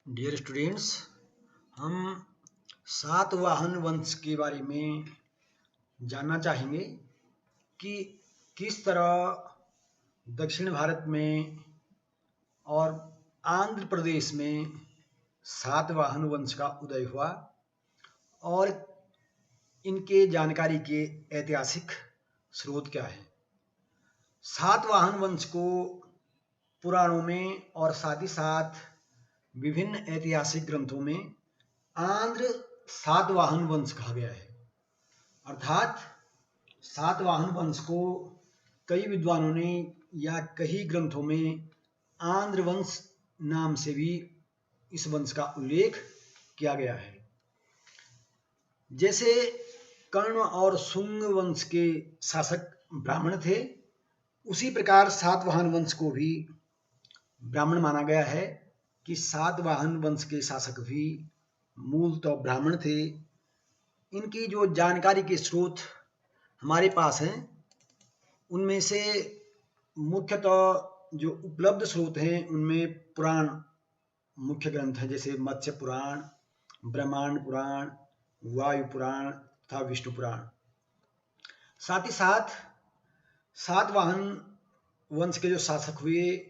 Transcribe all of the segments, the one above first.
Dear students, हम सातवाहन वंश के बारे में जानना चाहेंगे कि किस तरह दक्षिण भारत में और आंध्र प्रदेश में सातवाहन वंश का उदय हुआ और इनके जानकारी के ऐतिहासिक स्रोत क्या है। सातवाहन वंश को पुराणों में और साथ ही साथ विभिन्न ऐतिहासिक ग्रंथों में आंध्र सातवाहन वंश कहा गया है। अर्थात सातवाहन वंश को कई विद्वानों ने या कई ग्रंथों में आंध्र वंश नाम से भी इस वंश का उल्लेख किया गया है। जैसे कर्ण और शुंग वंश के शासक ब्राह्मण थे, उसी प्रकार सातवाहन वंश को भी ब्राह्मण माना गया है कि सातवाहन वंश के शासक भी मूलतः ब्राह्मण थे। इनकी जो जानकारी के स्रोत हमारे पास हैं, उनमें से मुख्यतः जो उपलब्ध स्रोत हैं उनमें पुराण मुख्य ग्रंथ हैं, जैसे मत्स्य पुराण, ब्रह्मांड पुराण, वायु पुराण तथा विष्णु पुराण। साथ ही साथ सातवाहन वंश के जो शासक हुए,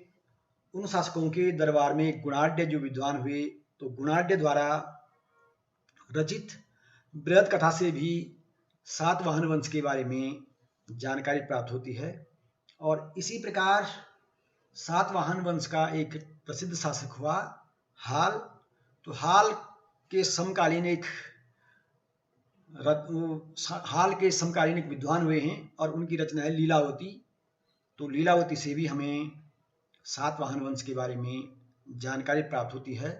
उन शासकों के दरबार में गुणाढ्य जो विद्वान हुए, तो गुणाढ्य द्वारा रचित बृहद कथा से भी सातवाहन वंश के बारे में जानकारी प्राप्त होती है। और इसी प्रकार सातवाहन वंश का एक प्रसिद्ध शासक हुआ हाल। तो हाल के समकालीन एक विद्वान हुए हैं और उनकी रचना है लीलावती। तो लीलावती से भी हमें सातवाहन वंश के बारे में जानकारी प्राप्त होती है।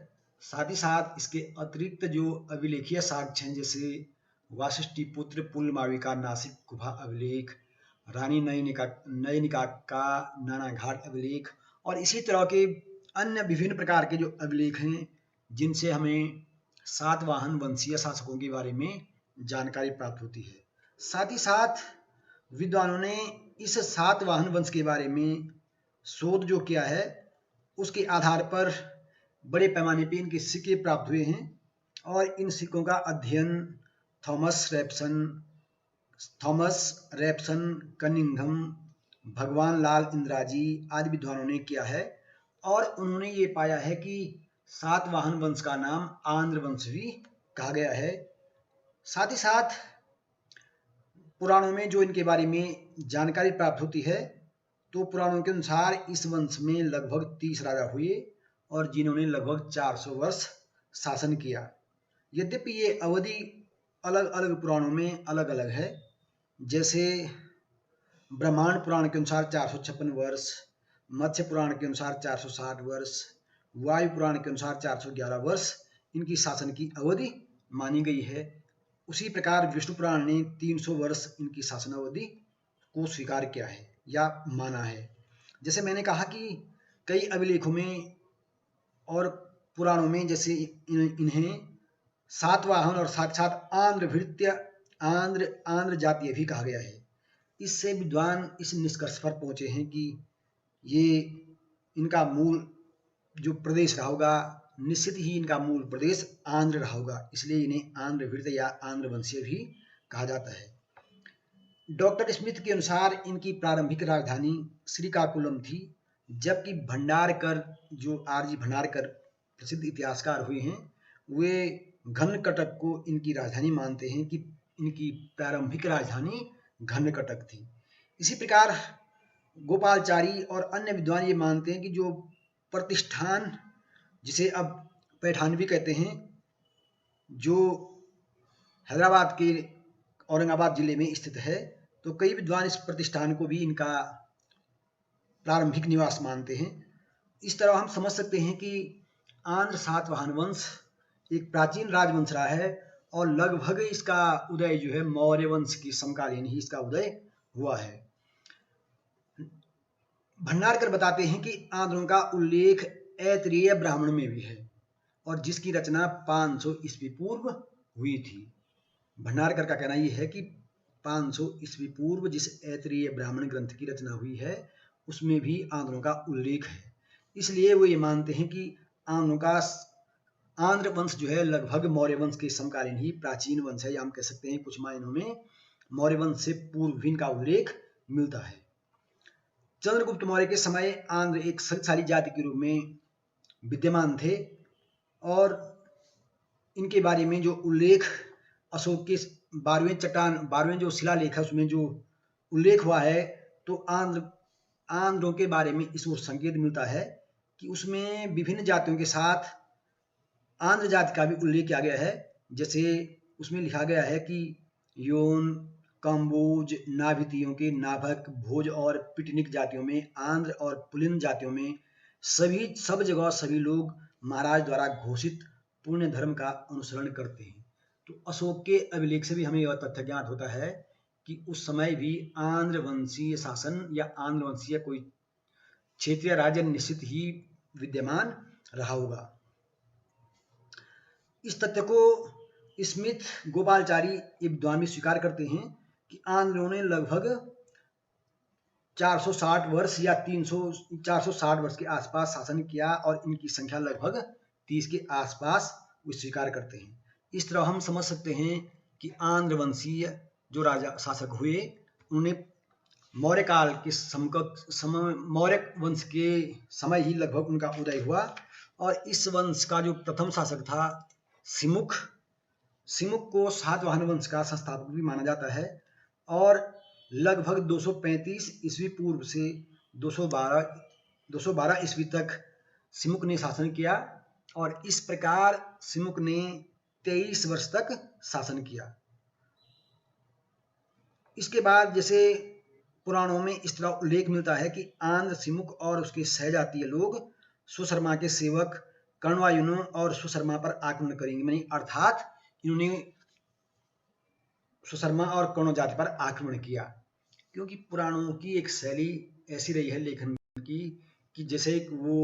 साथ ही साथ इसके अतिरिक्त जो अभिलेखीय साक्ष्य हैं, जैसे वाशिष्ठी पुत्र पुलमाविका नासिक गुफा अभिलेख, रानी नयनिका का नानाघाट अभिलेख और इसी तरह के अन्य विभिन्न प्रकार के जो अभिलेख हैं, जिनसे हमें सातवाहन वंशीय शासकों के बारे में जानकारी प्राप्त होती है। साथ ही साथ विद्वानों ने इस सातवाहन वंश के बारे में शोध जो किया है, उसके आधार पर बड़े पैमाने पर इनके सिक्के प्राप्त हुए हैं और इन सिक्कों का अध्ययन थॉमस रैप्सन, कनिंघम, भगवान लाल इंदिराजी आदि विद्वानों ने किया है और उन्होंने ये पाया है कि सातवाहन वंश का नाम आंध्र वंश भी कहा गया है। साथ ही साथ पुराणों में जो इनके बारे में जानकारी प्राप्त होती है, तो पुराणों के अनुसार इस वंश में लगभग 30 राजा हुए और जिन्होंने लगभग 400 वर्ष शासन किया। यद्यपि ये अवधि अलग अलग पुराणों में अलग अलग है। जैसे ब्रह्मांड पुराण के अनुसार 456 वर्ष, मत्स्य पुराण के अनुसार 460 वर्ष, वायु पुराण के अनुसार 411 वर्ष इनकी शासन की अवधि मानी गई है। उसी प्रकार विष्णु पुराण ने 300 वर्ष इनकी शासन अवधि को स्वीकार किया है या माना है। जैसे मैंने कहा कि कई अभिलेखों में और पुराणों में जैसे इन्हें सातवाहन और साक्षात आंध्र जातीय भी कहा गया है। इससे विद्वान इस निष्कर्ष पर पहुंचे हैं कि ये इनका मूल जो प्रदेश रहा होगा, निश्चित ही इनका मूल प्रदेश आंध्र रहा होगा, इसलिए इन्हें आंध्रभृत्य या आंध्र वंशीय भी कहा जाता है। डॉक्टर स्मिथ के अनुसार इनकी प्रारंभिक राजधानी श्रीकाकुलम थी, जबकि भंडारकर जो आरजी भंडारकर प्रसिद्ध इतिहासकार हुए हैं, वे घनकटक को इनकी राजधानी मानते हैं कि इनकी प्रारंभिक राजधानी घनकटक थी। इसी प्रकार गोपालचारी और अन्य विद्वान ये मानते हैं कि जो प्रतिष्ठान, जिसे अब पैठान भी कहते हैं, जो हैदराबाद के औरंगाबाद जिले में स्थित है, तो कई विद्वान इस प्रतिष्ठान को भी इनका प्रारंभिक निवास मानते हैं। इस तरह हम समझ सकते हैं कि आंध्र सातवाहन वंश एक प्राचीन राजवंश रहा है और लगभग इसका उदय जो है मौर्य वंश की समकालीन ही इसका उदय हुआ है। भंडारकर बताते हैं कि आंध्रों का उल्लेख ऐतरेय ब्राह्मण में भी है और जिसकी रचना 500 ईस्वी पूर्व हुई थी। भंडारकर का कहना यह है कि 500 ईस्वी पूर्व जिस ऐतरेय ब्राह्मण ग्रंथ की रचना हुई है, उसमें भी आंध्रों का उल्लेख है। इसलिए वो ये मानते हैं कि आंध्रों का आंध्र वंश जो है लगभग मौर्य वंश के समकालीन ही प्राचीन वंश है, या हम कह सकते हैं कुछ मायनों में मौर्य वंश से पूर्व भी इनका उल्लेख मिलता है। चंद्रगुप्त मौर्य के समय आंध्र एक शक्तिशाली जाति के रूप में विद्यमान थे, और इनके बारे में जो उल्लेख अशोक के 12वें जो शिलालेख है उसमें जो उल्लेख हुआ है, तो आंध्रों के बारे में इस ओर संकेत मिलता है कि उसमें विभिन्न जातियों के साथ आंध्र जाति का भी उल्लेख किया गया है। जैसे उसमें लिखा गया है कि योन, कंबोज, नाभितियों के नाभक, भोज और पिटनिक जातियों में, आंध्र और पुलिन जातियों में सब जगह सभी लोग महाराज द्वारा घोषित पुण्य धर्म का अनुसरण करते हैं। तो अशोक के अभिलेख से भी हमें यह तथ्य ज्ञात होता है कि उस समय भी आंध्र वंशीय शासन या आंध्र वंशीय कोई क्षेत्रीय राज्य निश्चित ही विद्यमान रहा होगा। इस तथ्य को स्मिथ, गोपालचारी ये विद्वान भी स्वीकार करते हैं कि आंध्रों ने लगभग 460 वर्ष या 460 वर्ष के आसपास शासन किया, और इनकी संख्या लगभग 30 के आसपास वो स्वीकार करते हैं। इस तरह हम समझ सकते हैं कि आंध्र वंशीय जो राजा शासक हुए, उन्होंने मौर्य काल के मौर्य वंश के समय ही लगभग उनका उदय हुआ, और इस वंश का जो प्रथम शासक था सिमुक को सातवाहन वंश का संस्थापक भी माना जाता है, और लगभग 235 ईस्वी पूर्व से 212 ईस्वी तक सिमुक ने शासन किया, और इस प्रकार सिमुक ने 23 वर्ष तक शासन किया। इसके बाद जैसे पुराणों में इस तरह उल्लेख मिलता है कि आंध्र, सिमुक और उसके सहजातीय लोग सुशर्मा के सेवक कर्णवायुनों और सुशर्मा पर आक्रमण करेंगे, मानी अर्थात इन्होंने सुशर्मा और कर्ण जाति पर आक्रमण किया। क्योंकि पुराणों की एक शैली ऐसी रही है लेखन की कि जैसे वो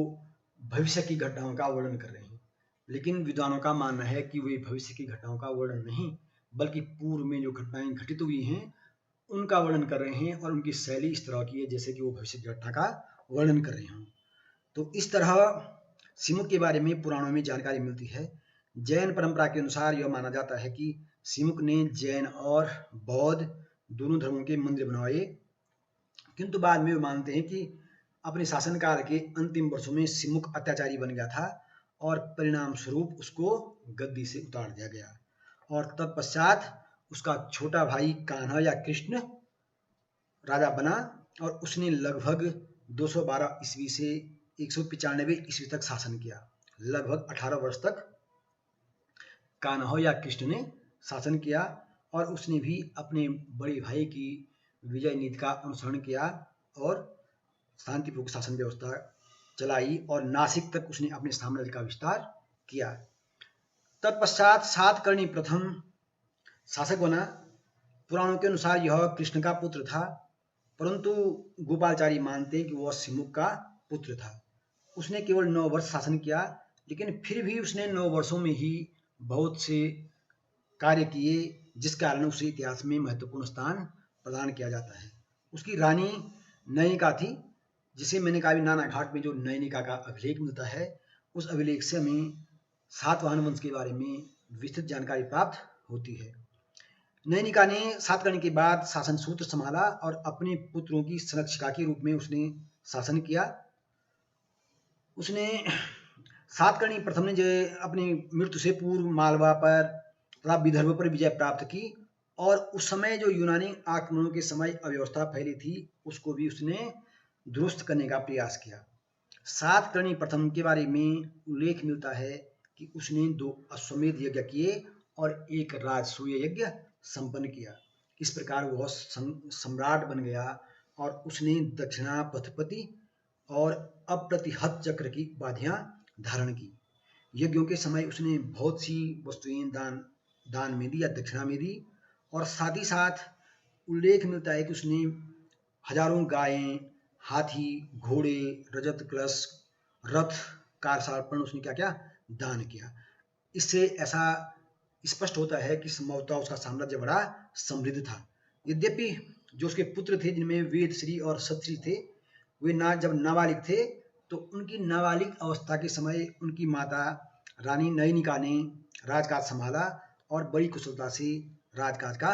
भविष्य की घटनाओं का वर्णन कर रहे हैं, लेकिन विद्वानों का मानना है कि वे भविष्य की घटनाओं का वर्णन नहीं, बल्कि पूर्व में जो घटनाएं घटित हुई हैं उनका वर्णन कर रहे हैं, और उनकी शैली इस तरह की है जैसे कि वो भविष्य की घटना का वर्णन कर रहे हों। तो इस तरह सिमुक के बारे में पुराणों में जानकारी मिलती है। जैन परंपरा के अनुसार यह माना जाता है कि सिमुक ने जैन और बौद्ध दोनों धर्मों के मंदिर बनवाए, किंतु बाद में वे मानते हैं कि अपने शासनकाल के अंतिम वर्षों में सिमुक अत्याचारी बन गया था, और परिणाम स्वरूप उसको गद्दी से उतार दिया गया, और तत्पश्चात उसका छोटा भाई कान्हा या कृष्ण राजा बना, और उसने लगभग 212 ईस्वी से 195 ईस्वी तक शासन किया। लगभग 18 वर्ष तक कान्हा या कृष्ण ने शासन किया, और उसने भी अपने बड़े भाई की विजय नीति का अनुसरण किया और शांतिपूर्वक शासन व्यवस्था चलाई, और नासिक तक उसने अपने साम्राज्य का विस्तार किया। तत्पश्चात सातकर्णी प्रथम शासक बना। पुराणों के अनुसार यह कृष्ण का पुत्र था, परंतु गोपालचारी मानते हैं कि वह सिमुक का पुत्र था। उसने केवल 9 वर्ष शासन किया, लेकिन फिर भी उसने 9 वर्षों में ही बहुत से कार्य किए, जिस कारण उसे इतिहास में महत्वपूर्ण स्थान प्रदान किया जाता है। उसकी रानी नयनिका थी, जिसे मैंने कहा नाना घाट में जो नयनिका का अभिलेख मिलता है, उस अभिलेख से हमें सातवाहन वंश के बारे में विस्तृत जानकारी प्राप्त होती है। नयनिका ने सातकर्णी के बाद शासन सूत्र संभाला, और अपने पुत्रों की संरक्षिका के रूप में उसने शासन किया। उसने सातकर्णी प्रथम ने जो अपनी मृत्यु से पूर्व मालवा पर तथा विदर्भ पर विजय प्राप्त की, और उस समय जो यूनानी आक्रमणों के समय अव्यवस्था फैली थी उसको भी उसने दुरुस्त करने का प्रयास किया। सातकर्णी प्रथम के बारे में उल्लेख मिलता है कि उसने 2 अश्वमेध यज्ञ किए और 1 राजसूय यज्ञ संपन्न किया। इस प्रकार वह सम्राट बन गया, और उसने दक्षिणापथपति और अप्रतिहत चक्र की उपाधियां धारण की। यज्ञों के समय उसने बहुत सी वस्तुएं दान में दी या दक्षिणा में दी, और साथ ही साथ उल्लेख मिलता है कि उसने हजारों गायें, हाथी, घोड़े, रजत कलश, रथ, कारसार्पण उसने क्या क्या दान किया। इससे ऐसा स्पष्ट होता है कि संभवतः उसका साम्राज्य बड़ा समृद्ध था। यद्यपि जो उसके पुत्र थे जिनमें वेदश्री और सतश्री थे, वे जब नाबालिग थे तो उनकी नाबालिग अवस्था के समय उनकी माता रानी नयनिका ने राजकाज संभाला और बड़ी कुशलता से राजकाज का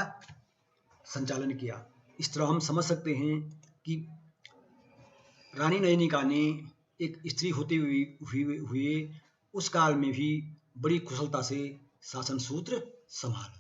संचालन किया। इस तरह हम समझ सकते हैं कि रानी नयनिका ने एक स्त्री होते हुए उस काल में भी बड़ी कुशलता से शासन सूत्र संभाला।